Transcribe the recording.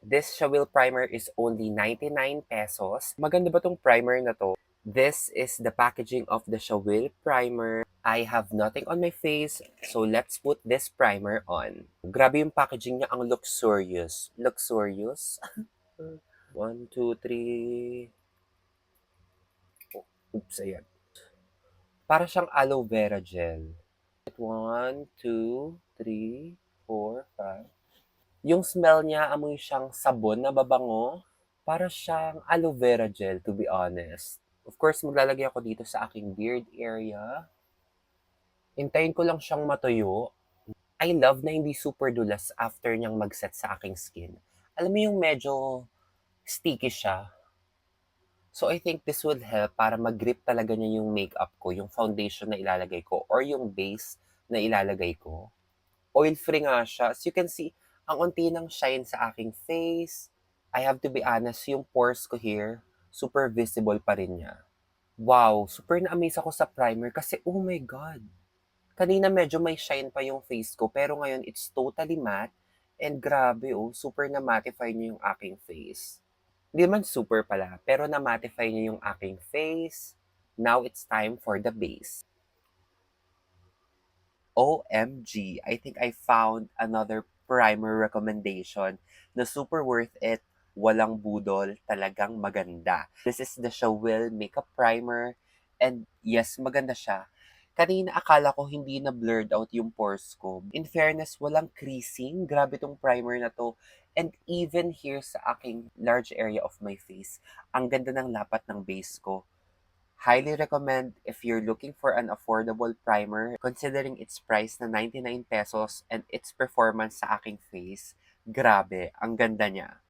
This Shawil primer is only 99 pesos. Maganda ba tong primer na to? This is the packaging of the Shawil primer. I have nothing on my face, so let's put this primer on. Grabe yung packaging niya, ang luxurious. Luxurious? 1, 2, 3. Oops, ayan. Para siyang aloe vera gel. 1, 2, 3, 4, 5. Yung smell niya, amoy siyang sabon na mabango. Para siyang aloe vera gel, to be honest. Of course, maglalagay ako dito sa aking beard area. Hintayin ko lang siyang matuyo. I love na hindi super dulas after niyang mag-set sa aking skin. Alam mo yung medyo sticky siya. So I think this would help para mag-grip talaga niya yung makeup ko, yung foundation na ilalagay ko, or yung base na ilalagay ko. Oil-free nga siya. As you can see, ang unti ng shine sa aking face. I have to be honest, yung pores ko here, super visible pa rin niya. Wow, super na-amaze ako sa primer kasi oh my God. Kanina medyo may shine pa yung face ko pero ngayon it's totally matte and grabe oh, super na-mattify niya yung aking face. Hindi man super pala, pero na-mattify niya yung aking face. Now it's time for the base. OMG, I think I found another primer recommendation na super worth it, walang budol, talagang maganda. This is the Shawil Makeup Primer and yes, maganda siya. Kanina akala ko hindi na blurred out yung pores ko. In fairness, walang creasing. Grabe tong primer na to. And even here sa aking large area of my face, ang ganda ng lapat ng base ko. Highly recommend if you're looking for an affordable primer, considering its price na 99 pesos and its performance sa aking face. Grabe, ang ganda niya.